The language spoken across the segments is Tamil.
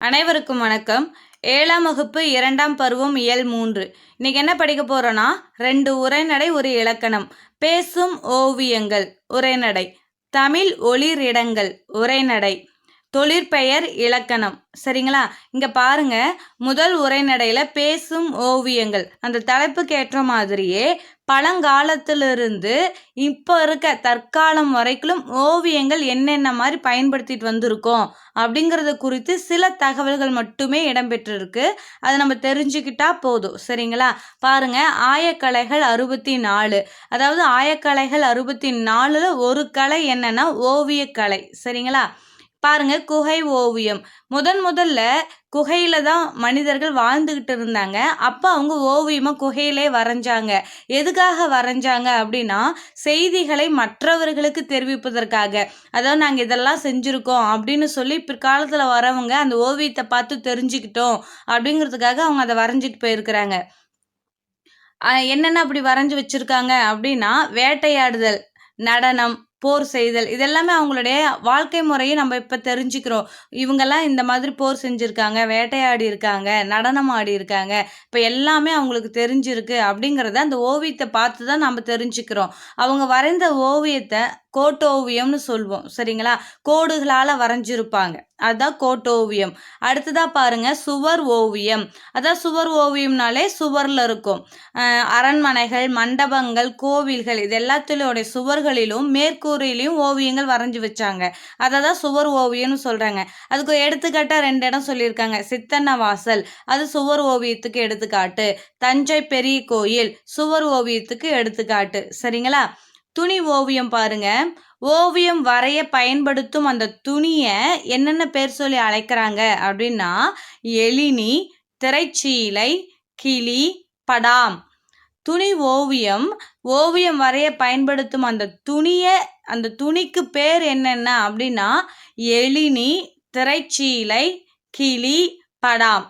அனைவருக்கும் வணக்கம். 7ஆம் வகுப்பு 2ஆம் பருவம் இயல் 3. இன்னைக்கு என்ன படிக்க போறோம்னா 2 உரைநடை ஒரு இலக்கணம். பேசும் ஓவியங்கள் உரைநடை, தமிழ் ஒளிரிடங்கள் உரைநடை, தொழிற்பெயர் இலக்கணம். சரிங்களா? இங்க பாருங்க, முதல் உரைநடையில பேசும் ஓவியங்கள் அந்த தலைப்புக்கு ஏற்ற மாதிரியே பழங்காலத்திலிருந்து இப்போ இருக்க தற்காலம் வரைக்கும் ஓவியங்கள் என்னென்ன மாதிரி பயன்படுத்திட்டு வந்திருக்கோம் அப்படிங்கிறத குறித்து சில தகவல்கள் மட்டுமே இடம்பெற்றிருக்கு. அதை நம்ம தெரிஞ்சுக்கிட்டா போதும். சரிங்களா? பாருங்க, ஆயக்கலைகள் 64. அதாவது ஆயக்கலைகள் 64ல் ஒரு கலை என்னன்னா ஓவியக்கலை. சரிங்களா? பாருங்க, குகை ஓவியம். முதல்ல குகையில தான் மனிதர்கள் வாழ்ந்துகிட்டு இருந்தாங்க. அப்போ அவங்க ஓவியமா குகையிலே வரைஞ்சாங்க. எதுக்காக வரைஞ்சாங்க அப்படின்னா, செய்திகளை மற்றவர்களுக்கு தெரிவிப்பதற்காக. அதாவது நாங்கள் இதெல்லாம் செஞ்சுருக்கோம் அப்படின்னு சொல்லி பிற்காலத்தில் வரவங்க அந்த ஓவியத்தை பார்த்து தெரிஞ்சுக்கிட்டோம் அப்படிங்கிறதுக்காக அவங்க அதை வரைஞ்சிட்டு போயிருக்கிறாங்க. என்னென்ன அப்படி வரைஞ்சி வச்சிருக்காங்க அப்படின்னா, வேட்டையாடுதல், நடனம், போர் செய்தல், இதெல்லாமே அவங்களுடைய வாழ்க்கை முறையை நம்ம இப்போ தெரிஞ்சுக்கிறோம். இவங்கெல்லாம் இந்த மாதிரி போர் செஞ்சுருக்காங்க, வேட்டையாடி இருக்காங்க, நடனம் ஆடி இருக்காங்க, இப்போ எல்லாமே அவங்களுக்கு தெரிஞ்சிருக்கு அப்படிங்கிறத அந்த ஓவியத்தை பார்த்து தான் நம்ம தெரிஞ்சுக்கிறோம். அவங்க வரைந்த ஓவியத்தை கோட்டோவியம்னு சொல்வோம். சரிங்களா? கோடுகளால் வரைஞ்சிருப்பாங்க, அதுதான் கோட்டோவியம். அடுத்ததாக பாருங்க, சுவர் ஓவியம். அதான் சுவர் ஓவியம்னாலே சுவரில் இருக்கும். அரண்மனைகள், மண்டபங்கள், கோவில்கள் இது எல்லாத்திலோடைய சுவர்களிலும் மேற்கூரையிலையும் ஓவியங்கள் வரைஞ்சி வச்சாங்க. அதை தான் சுவர் ஓவியம்னு சொல்கிறாங்க. அதுக்கு எடுத்துக்காட்டாக 2 இடம் சொல்லியிருக்காங்க. சித்தன்ன வாசல், அது சுவர் ஓவியத்துக்கு எடுத்துக்காட்டு. தஞ்சை பெரிய கோயில் சுவர் ஓவியத்துக்கு எடுத்துக்காட்டு. சரிங்களா? துணி ஓவியம் பாருங்க. ஓவியம் வரைய பயன்படுத்தும் அந்த துணியை என்னென்ன பேர் சொல்லி அழைக்கிறாங்க அப்படின்னா, எழினி, திரைச்சீலை, கிளி, படாம். துணி ஓவியம் வரைய பயன்படுத்தும் அந்த துணிக்கு பேர் என்னென்ன அப்படின்னா, எழினி, திரைச்சீலை, கிளி, படாம்.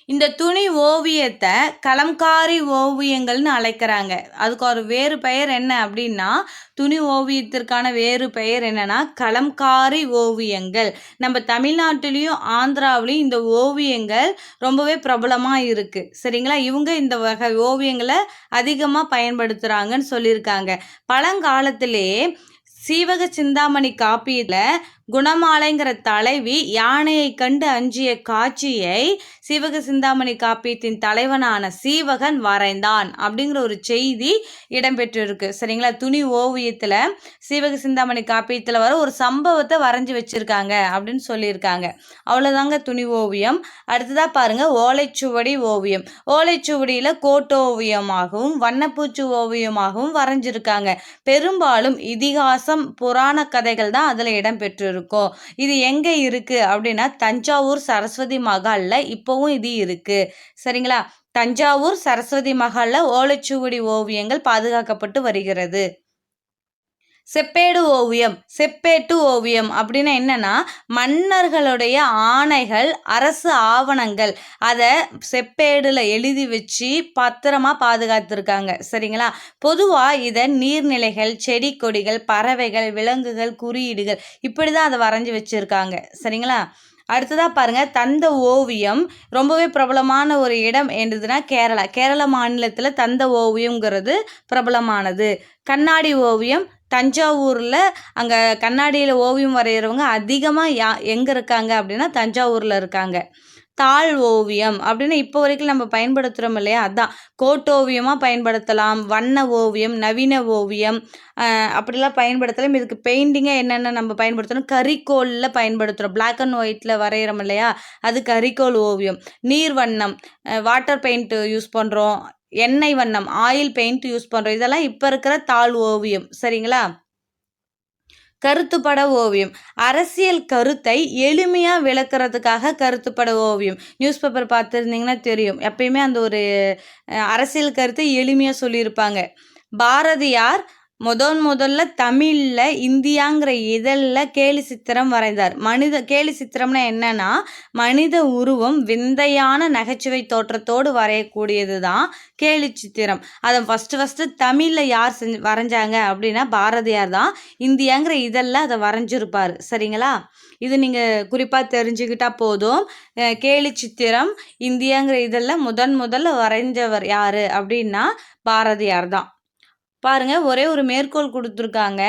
இந்த துணி ஓவியத்தை கலம்காரி ஓவியங்கள்னு அழைக்கிறாங்க. அதுக்கு ஒரு வேறு பெயர் என்ன அப்படின்னா, துணி ஓவியத்திற்கான வேறு பெயர் என்னன்னா கலம்காரி ஓவியங்கள். நம்ம தமிழ்நாட்டிலையும் ஆந்திராவிலையும் இந்த ஓவியங்கள் ரொம்பவே பிரபலமாக இருக்குது. சரிங்களா? இவங்க இந்த வகை ஓவியங்களை அதிகமாக பயன்படுத்துகிறாங்கன்னு சொல்லியிருக்காங்க. பழங்காலத்திலே சீவக சிந்தாமணி காப்பியில் குணமாலைங்கிற தலைவி யானையை கண்டு அஞ்சிய காட்சியை சீவக சிந்தாமணி காப்பியத்தின் தலைவனான சீவகன் வரைந்தான் அப்படிங்கிற ஒரு செய்தி இடம்பெற்றிருக்கு. சரிங்களா? துணி ஓவியத்தில் சீவக சிந்தாமணி காப்பியத்தில் வர ஒரு சம்பவத்தை வரைஞ்சி வச்சுருக்காங்க அப்படின்னு சொல்லியிருக்காங்க. அவ்வளோதாங்க துணி ஓவியம். அடுத்ததாக பாருங்கள், ஓலைச்சுவடி ஓவியம். ஓலைச்சுவடியில் கோட்டோவியமாகவும் வண்ணப்பூச்சு ஓவியமாகவும் வரைஞ்சிருக்காங்க. பெரும்பாலும் இதிகாசம், புராண கதைகள் தான் அதில் இடம்பெற்றிருக்கும். இது எங்கே இருக்கு அப்படின்னா, தஞ்சாவூர் சரஸ்வதி மகால்ல இப்போவும் இது இருக்கு. சரிங்களா? தஞ்சாவூர் சரஸ்வதி மகால்ல ஓலைச்சுவடி ஓவியங்கள் பாதுகாக்கப்பட்டு வருகிறது. செப்பேடு ஓவியம். செப்பேட்டு ஓவியம் அப்படின்னா என்னன்னா, மன்னர்களுடைய ஆணைகள், அரசு ஆவணங்கள், அதை செப்பேடுல எழுதி வச்சு பத்திரமா பாதுகாத்திருக்காங்க. சரிங்களா? பொதுவாக இதை நீர்நிலைகள், செடி கொடிகள், பறவைகள், விலங்குகள், குறியீடுகள் இப்படி தான் அதை வரைஞ்சி வச்சுருக்காங்க. சரிங்களா? அடுத்ததாக பாருங்கள், தந்த ஓவியம். ரொம்பவே பிரபலமான ஒரு இடம் என்னதுன்னா கேரளா மாநிலத்தில் தந்த ஓவியங்கிறது பிரபலமானது. கண்ணாடி ஓவியம். தஞ்சாவூரில் அங்கே கண்ணாடியில் ஓவியம் வரைகிறவங்க அதிகமாக எங்கே இருக்காங்க அப்படின்னா தஞ்சாவூரில் இருக்காங்க. தாள் ஓவியம் அப்படின்னா இப்போ வரைக்கும் நம்ம பயன்படுத்துகிறோம் இல்லையா, அதான் கோட்டோவியமாக பயன்படுத்தலாம். வண்ண ஓவியம், நவீன ஓவியம் அப்படிலாம் பயன்படுத்தலாம். இதுக்கு பெயிண்டிங்காக என்னென்ன நம்ம பயன்படுத்தணும், கரிக்கோலில் பயன்படுத்துகிறோம். பிளாக் அண்ட் ஒயிட்டில் வரைகிறோம் இல்லையா, அது கரிக்கோல் ஓவியம். நீர் வண்ணம், வாட்டர் பெயிண்ட் யூஸ் பண்ணுறோம். எண்ணெய் வண்ணம், ஆயில் பெயிண்ட் யூஸ் பண்ணுறோம். இதெல்லாம் இப்போ இருக்கிற தாள் ஓவியம். சரிங்களா? கருத்துப்பட ஓவியம். அரசியல் கருத்தை எளிமையாக விளக்குறதுக்காக கருத்துப்பட ஓவியம். நியூஸ் பேப்பர் பார்த்துருந்தீங்கன்னா தெரியும், எப்பயுமே அந்த ஒரு அரசியல் கருத்தை எளிமையாக சொல்லியிருப்பாங்க. பாரதியார் முதல்ல தமிழில் இந்தியாங்கிற இதழில் கேலி சித்திரம் வரைந்தார். கேலி சித்திரம்னா என்னன்னா, மனித உருவம் விந்தையான நகைச்சுவை தோற்றத்தோடு வரையக்கூடியது தான் கேலி சித்திரம். அதை ஃபஸ்ட்டு தமிழில் யார் வரைஞ்சாங்க அப்படின்னா பாரதியார் தான். இந்தியாங்கிற இதழில் அதை வரைஞ்சிருப்பார். சரிங்களா? இது நீங்கள் குறிப்பாக தெரிஞ்சுக்கிட்டா போதும். கேலி சித்திரம் இந்தியாங்கிற இதழில் முதல்ல வரைஞ்சவர் யார் அப்படின்னா பாரதியார் தான். பாருங்க, ஒரே ஒரு மேற்கோள் கொடுத்துருக்காங்க.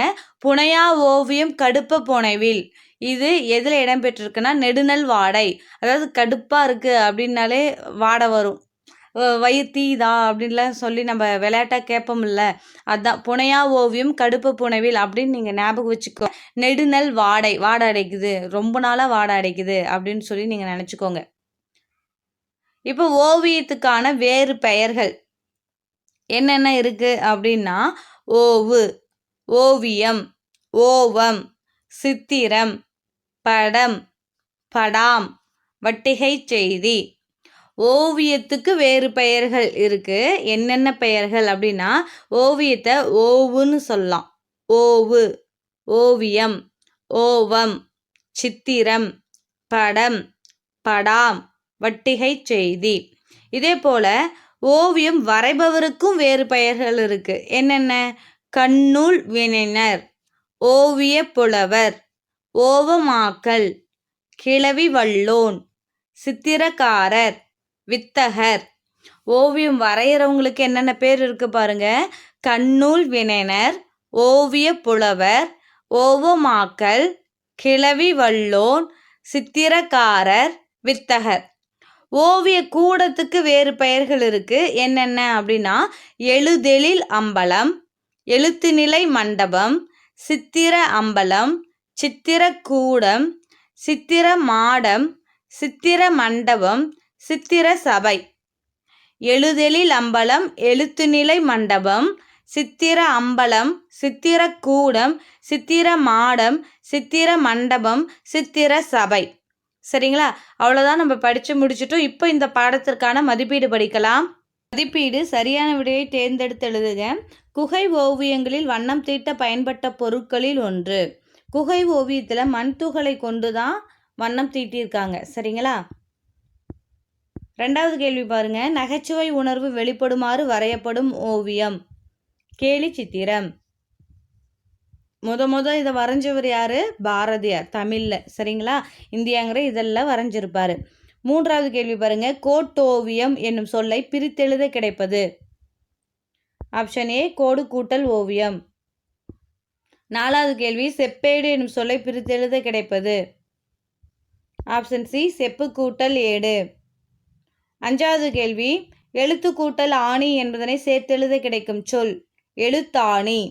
புனையா ஓவியம் கடுப்ப புனைவில். இது எதில் இடம்பெற்றிருக்குன்னா நெடுநல் வாடை. அதாவது கடுப்பாக இருக்குது அப்படின்னாலே வாடை வரும். வயிறு தீதா அப்படின்லாம் சொல்லி நம்ம விளையாட்டாக கேட்போம்ல, அதுதான் புனையா ஓவியம் கடுப்ப புனைவில் அப்படின்னு நீங்கள் ஞாபகம் வச்சுக்கோ. நெடுநல் வாடை அடைக்குது, ரொம்ப நாளாக வாடை அடைக்குது அப்படின்னு சொல்லி நீங்கள் நினச்சிக்கோங்க. இப்போ ஓவியத்துக்கான வேறு பெயர்கள் என்னென்ன இருக்குது அப்படின்னா ஓவு, ஓவியம், ஓவம், சித்திரம், படம், படாம், வட்டிகை செய்தி. ஓவியத்துக்கு வேறு பெயர்கள் இருக்குது. என்னென்ன பெயர்கள் அப்படின்னா ஓவியத்தை ஓவுன்னு சொல்லலாம். ஓவு, ஓவியம், ஓவம், சித்திரம், படம், படாம், வட்டிகை செய்தி. இதே போல் ஓவியம் வரைபவருக்கும் வேறு பெயர்கள் இருக்கு. என்னென்ன? கண்ணூல் வினைஞர், ஓவிய புலவர், ஓவமாக்கல், கிளவி வல்லோன், சித்திரக்காரர், வித்தகர். ஓவியம் வரைகிறவங்களுக்கு என்னென்ன பேர் இருக்கு பாருங்க. கண்ணூல் வினைஞர், ஓவிய புலவர், ஓவமாக்கல், கிளவி வல்லோன், சித்திரக்காரர், வித்தகர். ஓவிய கூடத்துக்கு வேறு பெயர்கள் இருக்குது. என்னென்ன அப்படின்னா எழுதெழில் அம்பலம், எழுத்துநிலை மண்டபம், சித்திர அம்பலம், சித்திர கூடம், சித்திர மாடம், சித்திர மண்டபம், சித்திர சபை. எழுதெழில் அம்பலம், எழுத்துநிலை மண்டபம், சித்திர அம்பலம், சித்திர கூடம், சித்திர மாடம், சித்திர மண்டபம், சித்திர சபை. சரிங்களா? அவ்வளோதான், நம்ம படித்து முடிச்சிட்டோம். இப்போ இந்த பாடத்திற்கான மதிப்பீடு படிக்கலாம். மதிப்பீடு: சரியான விடையை தேர்ந்தெடுத்து எழுதுக. குகை ஓவியங்களில் வண்ணம் தீட்ட பயன்பட்ட பொருட்களில் ஒன்று. குகை ஓவியத்தில் மண் துகளை கொண்டு தான் வண்ணம் தீட்டியிருக்காங்க. சரிங்களா? ரெண்டாவது கேள்வி பாருங்க. நகைச்சுவை உணர்வு வெளிப்படுமாறு வரையப்படும் ஓவியம். கேலி சித்திரம். இதை வரைஞ்சவர் யார்? பாரதியார், தமிழில். சரிங்களா? இந்தியாங்கிற இதெல்லாம் வரைஞ்சிருப்பார். மூன்றாவது கேள்வி பாருங்க. கோட்டோவியம் என்னும் சொல்லை பிரித்தெழுத கிடைப்பது. ஆப்ஷன் ஏ கோடு கூட்டல் ஓவியம். நாலாவது கேள்வி. செப்பேடு என்னும் சொல்லை பிரித்தெழுத கிடைப்பது. ஆப்ஷன் சி செப்பு கூட்டல் ஏடு. அஞ்சாவது கேள்வி. எழுத்து கூட்டல் ஆணி என்பதனை சேர்த்தெழுத கிடைக்கும் சொல். எழுத்தாணி.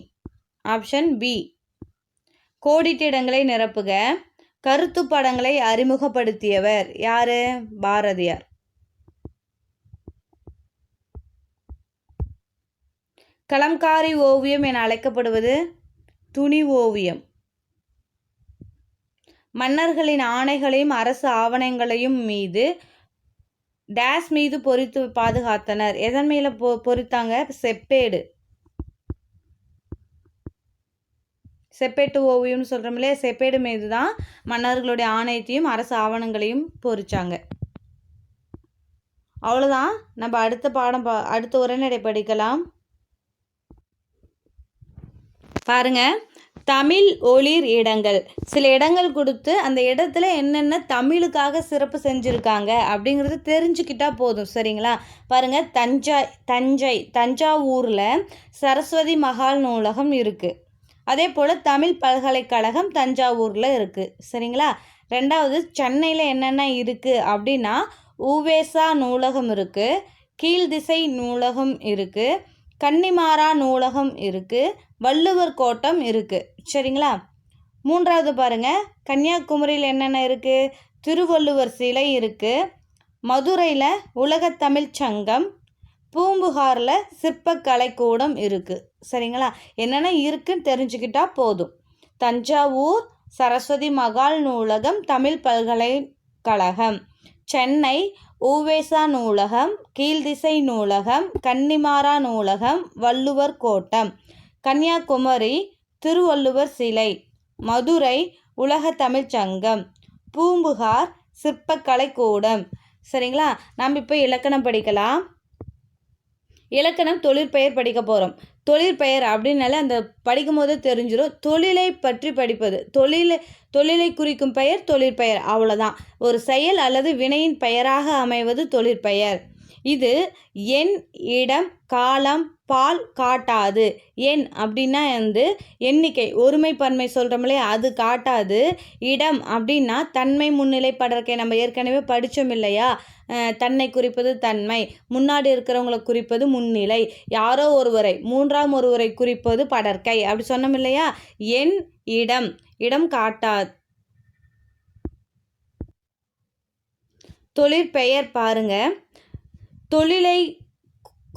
Option B. கோடிட்ட இடங்களை நிரப்புக. கருத்து படங்களை அறிமுகப்படுத்தியவர் யாரு? பாரதியார். கலம்காரி ஓவியம் என அழைக்கப்படுவது துணி ஓவியம். மன்னர்களின் ஆணைகளையும் அரசு ஆவணங்களையும் மீது டேஸ் மீது பொறித்து பாதுகாத்தனர். எதன் மேல பொறித்தாங்க? செப்பேடு. செப்பேட்டு ஓவியம்னு சொல்கிறோம் இல்லையா, செப்பேடு மீது தான் மன்னர்களுடைய ஆணையத்தையும் அரசு ஆவணங்களையும் பொறிச்சாங்க. அவ்வளோதான். நம்ம அடுத்த உரைநடை படிக்கலாம். பாருங்க, தமிழ் ஒளிர் இடங்கள். சில இடங்கள் கொடுத்து அந்த இடத்துல என்னென்ன தமிழுக்காக சிறப்பு செஞ்சுருக்காங்க அப்படிங்கிறது தெரிஞ்சுக்கிட்டா போதும். சரிங்களா? பாருங்க, தஞ்சாவூரில் சரஸ்வதி மகால் நூலகம் இருக்குது. அதே போல் தமிழ் பல்கலைக்கழகம் தஞ்சாவூரில் இருக்குது. சரிங்களா? ரெண்டாவது, சென்னையில் என்னென்ன இருக்குது அப்படின்னா உவேசா நூலகம் இருக்குது, கீழ்திசை நூலகம் இருக்குது, கன்னிமாரா நூலகம் இருக்குது, வள்ளுவர் கோட்டம் இருக்குது. சரிங்களா? மூன்றாவது பாருங்கள், கன்னியாகுமரியில் என்னென்ன இருக்குது? திருவள்ளுவர் சிலை இருக்குது, மதுரையில் உலகத்தமிழ் சங்கம், பூம்புகாரில் சிற்பக்கலை கூடம் இருக்குது. சரிங்களா? என்னென்ன இருக்குன்னு தெரிஞ்சுக்கிட்டா போதும். தஞ்சாவூர் சரஸ்வதி மகால் நூலகம், தமிழ் பல்கலைக்கழகம். சென்னை உவேசா நூலகம், கீழ்திசை நூலகம், கன்னிமாரா நூலகம், வள்ளுவர் கோட்டம். கன்னியாகுமரி திருவள்ளுவர் சிலை, மதுரை உலக தமிழ்ச் சங்கம், பூம்புகார் சிற்பக்கலை கூடம். சரிங்களா? நாம் இப்போ இலக்கணம் படிக்கலாம். இலக்கணம் தொழிற்பெயர் படிக்க போகிறோம். தொழிற்பெயர் அப்படின்னாலே அந்த படிக்கும் போது தெரிஞ்சிடும். தொழிலை பற்றி படிப்பது. தொழிலை குறிக்கும் பெயர் தொழிற்பெயர், அவ்வளோதான். ஒரு செயல் அல்லது வினையின் பெயராக அமைவது தொழிற்பெயர். இது எண், இடம், காலம், பால் காட்டாது. எண் அப்படின்னா எண்ணிக்கை, ஒருமை பன்மை சொல்கிறோம் இல்லையா, அது காட்டாது. இடம் அப்படின்னா தன்மை, முன்னிலை, படர்க்கை. நம்ம ஏற்கனவே படித்தோம் இல்லையா, தன்னை குறிப்பது தன்மை, முன்னாடி இருக்கிறவங்களை குறிப்பது முன்னிலை, யாரோ ஒருவரை, மூன்றாம் ஒருவரை குறிப்பது படர்க்கை, அப்படி சொன்னோம் இல்லையா. எண், இடம், இடம் காட்டாது. தொழிற்பெயர் பாருங்க, தொழிலை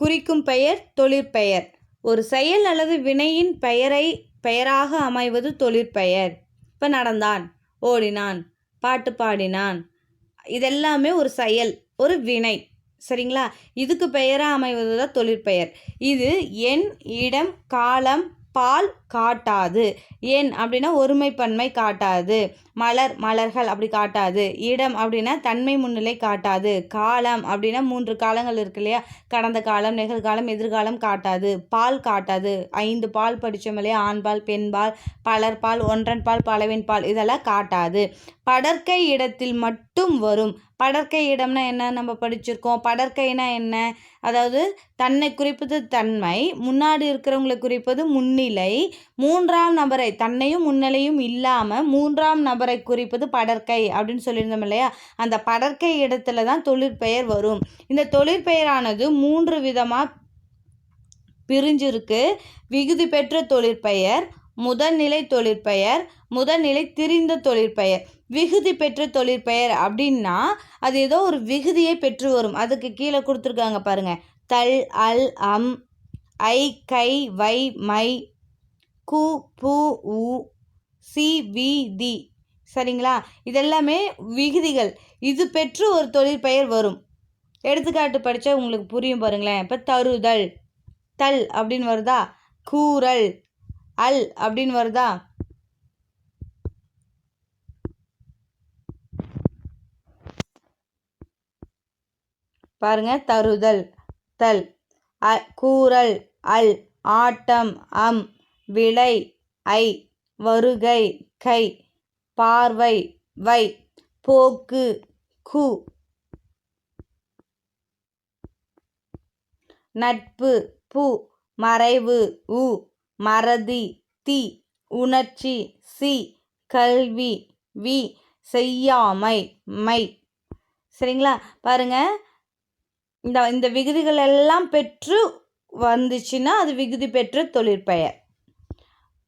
குறிக்கும் பெயர் தொழிற்பெயர். ஒரு செயல் அல்லது வினையின் பெயராக அமைவது தொழிற்பெயர். இப்போ நடந்தான், ஓடினான், பாட்டு பாடினான், இதெல்லாமே ஒரு செயல், ஒரு வினை. சரிங்களா? இதுக்கு பெயராக அமைவது தான் தொழிற்பெயர். இது எண், இடம், காலம், பால் காட்டாது. எண் அப்படின்னா ஒருமை பன்மை காட்டாது. மலர், மலர்கள் அப்படி காட்டாது. இடம் அப்படின்னா தன்மை, முன்னிலை காட்டாது. காலம் அப்படின்னா 3 காலங்கள் இருக்கு இல்லையா, கடந்த காலம், நிகழ்காலம், எதிர்காலம் காட்டாது. பால் காட்டாது. 5 பால் படித்தோம் இல்லையா, ஆண்பால், பெண்பால், பலர்பால், ஒன்றன் பால், பலவின் பால், இதெல்லாம் காட்டாது. படர்க்கை இடத்தில் மட்டும் வரும். படர்க்கை இடம்னா என்ன, நம்ம படிச்சிருக்கோம். படர்க்கைனா என்ன, அதாவது தன்னை குறிப்பது தன்மை, முன்னாடி இருக்கிறவங்களை குறிப்பது முன்னிலை, மூன்றாம் நபரை, தன்னையும் முன்னிலையும் இல்லாமல் மூன்றாம் நபரை குறிப்பது படர்க்கை அப்படின்னு சொல்லியிருந்தோம் இல்லையா. அந்த படர்க்கை இடத்துல தான் தொழிற்பெயர் வரும். இந்த தொழிற்பெயரானது 3 விதமாக பிரிஞ்சிருக்கு. விகுதி பெற்ற தொழிற்பெயர், முதல்நிலை தொழிற்பெயர், முதல்நிலை திரிந்த தொழிற்பெயர். விகுதி பெற்ற தொழிற்பெயர் அப்படின்னா அது ஏதோ ஒரு விகுதியை பெற்று வரும். அதுக்கு கீழே கொடுத்துருக்காங்க பாருங்க, தல், அல், அம், ஐ, கை, வை, மை, கு, பு, உ, சி, வி, தி. சரிங்களா? இதெல்லாமே விகுதிகள். இது பெற்று ஒரு தொழிற்பெயர் வரும். எடுத்துக்காட்டு படித்தா உங்களுக்கு புரியும் பாருங்களேன். இப்போ தருதல், தல் அப்படின்னு வருதா. கூறல், அல் அப்படின்னு வருதா. பாருங்க, தருதல், தல், கூறல், அல், ஆட்டம், அம், விளை, ஐ, வருகை, கை, பார்வை, வை, போக்கு, கு, நட்பு, பு, மறைவு, உ, மறதி, தி, உணர்ச்சி, சி, கல்வி, வி, செய்யாமை, மை. சரிங்களா? பாருங்க, இந்த விகுதிகள் எல்லாம் பெற்று வந்துச்சுன்னா அது விகுதி பெற்ற தொழிற்பெயர்.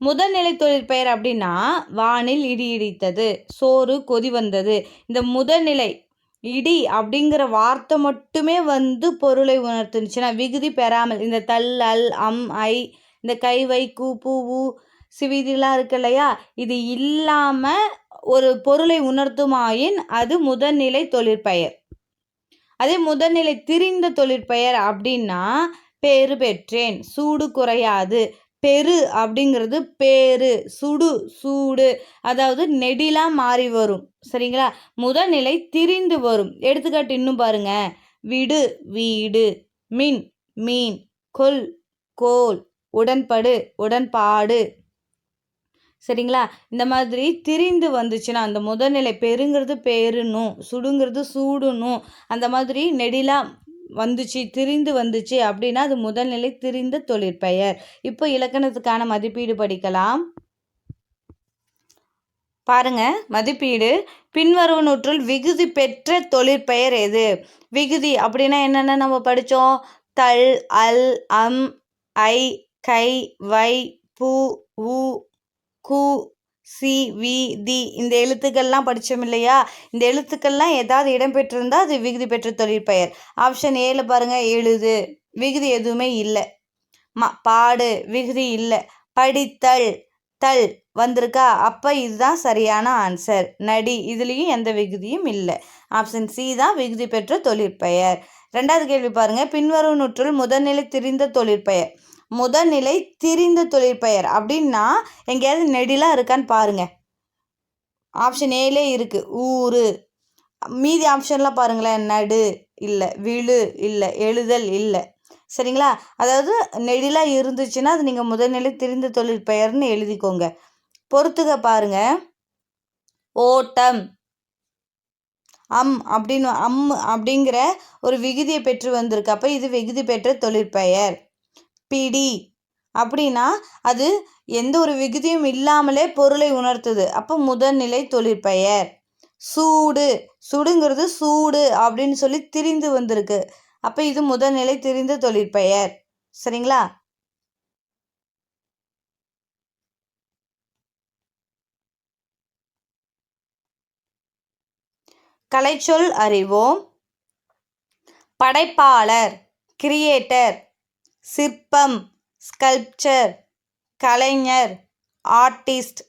முதல்நிலை தொழிற்பெயர் அப்படின்னா வானில் இடி இடித்தது, சோறு கொதி வந்தது. இந்த முதல்நிலை இடி அப்படிங்கிற வார்த்தை மட்டுமே பொருளை உணர்த்துச்சுன்னா விகுதி பெறாமல், இந்த தல், அல், அம், ஐ, இந்த கை, வை, கு, பூ, ஊ, சிவிதிலாம் இருக்கு இல்லையா, இது இல்லாமல் ஒரு பொருளை உணர்த்துமாயின் அது முதல்நிலை தொழிற்பெயர். அதே முதல்நிலை திரிந்த தொழிற்பெயர் அப்படின்னா பேரு பெற்றேன், சூடு குறையாது. பெரு அப்படிங்கிறது பேரு, சுடு சூடு, அதாவது நெடிலாம் மாறி வரும். சரிங்களா? முதல்நிலை திரிந்து வரும். எடுத்துக்காட்டு இன்னும் பாருங்க, விடு, வீடு, மின், மீன், கொல், கோல், உடன்படு, உடன்பாடு. சரிங்களா? இந்த மாதிரி திரிந்து வந்துச்சுன்னா அந்த முதல்நிலை, பெருங்கிறது பேருன்னும், சுடுங்கிறது சூடுன்னும், அந்த மாதிரி நெடிலா வந்துச்சு, திரிந்து வந்துச்சு அப்படின்னா அது முதல்நிலை திரிந்த தொழிற்பெயர். இப்போ இலக்கணத்துக்கான மதிப்பீடு படிக்கலாம். பாருங்க, மதிப்பீடு. பின்வருவனவற்றுள் விகுதி பெற்ற தொழிற்பெயர் எது? விகுதி அப்படின்னா என்னென்ன நம்ம படித்தோம்? தல், அல், அம், ஐ, கை, வை, பு, உ, கு, சி, வி, தி. இந்த எழுத்துக்கள்லாம் படித்தோம் இல்லையா. இந்த எழுத்துக்கள்லாம் ஏதாவது இடம்பெற்றிருந்தால் அது விகுதி பெற்ற தொழிற்பெயர். ஆப்ஷன் ஏல பாருங்க, எழுது, விகுதி எதுவுமே இல்லை. பாடு, விகுதி இல்லை. படித்தல், தல் வந்திருக்கா, அப்போ இதுதான் சரியான ஆன்சர். நடி, இதுலேயும் எந்த விகுதியும் இல்லை. ஆப்ஷன் சி தான் விகுதி பெற்ற தொழிற்பெயர். 2வது கேள்வி பாருங்க, பின்வருவனவற்றுள் முதல்நிலை திரிந்த தொழிற்பெயர். முதல்நிலை திரிந்த தொழிற்பெயர் அப்படின்னா எங்கேயாவது நெடிலாக இருக்கான்னு பாருங்கள். ஆப்ஷன் ஏலே இருக்குது ஊரு. மீதி ஆப்ஷன்லாம் பாருங்களேன். நடு இல்லை, விழு இல்லை, எழுதல் இல்லை. சரிங்களா? அதாவது நெடிலாக இருந்துச்சுன்னா அது நீங்கள் முதல்நிலை திரிந்த தொழிற்பெயர்னு எழுதிக்கோங்க. பொறுத்துக பாருங்க. ஓட்டம், அப்படிங்கிற ஒரு விகுதியை பெற்று வந்திருக்கு. அப்போ இது விகுதி பெற்ற தொழிற்பெயர். பிடி அப்படின்னா அது எந்த ஒரு விகுதியும் இல்லாமலே பொருளை உணர்த்துது. அப்போ முதல்நிலை தொழிற்பெயர். சூடு, சுடுங்கிறது சூடு அப்படின்னு சொல்லி திரிந்து வந்திருக்கு. அப்போ இது முதல்நிலை திரிந்த தொழிற்பெயர். சரிங்களா? கலைச்சொல் அறிவோம். படைப்பாளர், கிரியேட்டர். சிற்பம், ஸ்கல்ப்சர். கலைஞர், ஆர்டிஸ்ட்.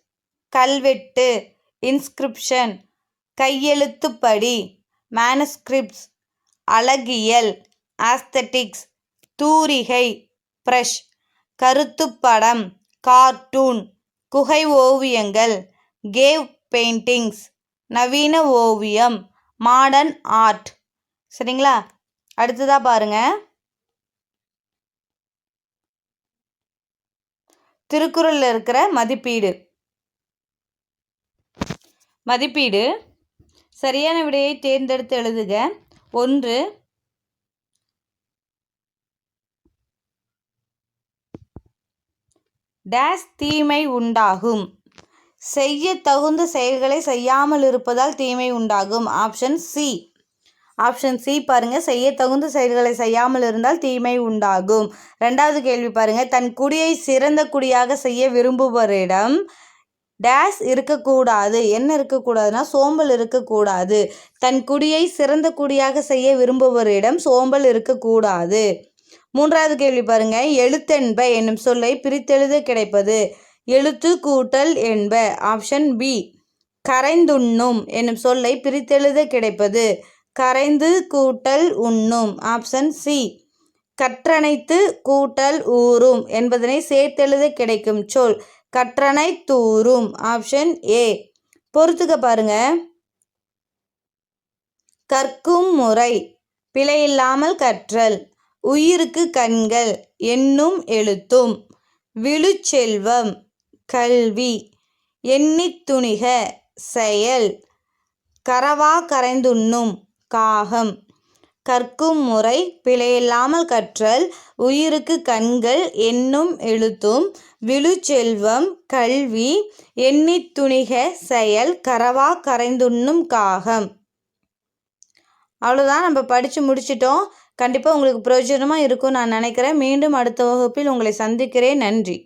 கல்வெட்டு, இன்ஸ்கிரிப்ஷன். கையெழுத்துப்படி, மேனுஸ்கிரிப்ட்ஸ். அழகியல், ஆஸ்தட்டிக்ஸ். தூரிகை, ப்ரஷ். கருத்துப்படம், கார்ட்டூன். குகை ஓவியங்கள், கேவ் பெயிண்டிங்ஸ். நவீன ஓவியம், மாடர்ன் ஆர்ட். சரிங்களா? அடுத்ததாக பாருங்க. திருக்குறளில் இருக்கிற மதிப்பீடு. மதிப்பீடு சரியான விடையை தேர்ந்தெடுத்து எழுதுக. 1, டேஸ் தீமை உண்டாகும். செய்ய தகுந்த செயல்களை செய்யாமல் இருப்பதால் தீமை உண்டாகும். Option C. ஆப்ஷன் சி பாருங்க. செய்ய தகுந்த செயல்களை செய்யாமல் இருந்தால் தீமை உண்டாகும். 2வது கேள்வி பாருங்க. தன் குடியை சிறந்த குடியாக செய்ய விரும்புபவரிடம் டேஸ் இருக்கக்கூடாது. என்ன இருக்கக்கூடாதுன்னா சோம்பல் இருக்கக்கூடாது. தன் குடியை சிறந்த குடியாக செய்ய விரும்புபவரிடம் சோம்பல் இருக்கக்கூடாது. 3வது கேள்வி பாருங்க. எழுத்தென்ப என்னும் சொல்லை பிரித்தெழுத கிடைப்பது. எழுத்து கூட்டல் என்ப. Option B. கரைந்துண்ணும் என்னும் சொல்லை பிரித்தெழுத கிடைப்பது. கரைந்து கூட்டல் உண்ணும். Option C. கற்றனைத்து கூட்டல் ஊறும் என்பதனை சேர்த்தெழுத கிடைக்கும் சொல் கற்றனை தூறும். Option A. பொறுத்துக்க பாருங்க. கற்கும் முறை, பிழையில்லாமல் கற்றல். உயிருக்கு கண்கள், எண்ணும் எழுத்தும். விழுச்செல்வம், கல்வி. எண்ணித் துணிக, செயல். கரவா கரைந்துண்ணும், காகம். கற்கும் முறை, பிழையில்லாமல் கற்றல். உயிருக்கு கண்கள், எண்ணும் எழுத்தும். விழுச்செல்வம், கல்வி. எண்ணித் துணிக, செயல். கரவா கரைந்துண்ணும், காகம். அவ்வளோதான். நம்ம படித்து முடிச்சிட்டோம். கண்டிப்பாக உங்களுக்கு பிரயோஜனமாக இருக்கும்னு நான் நினைக்கிறேன். மீண்டும் அடுத்த வகுப்பில் உங்களை சந்திக்கிறேன். நன்றி.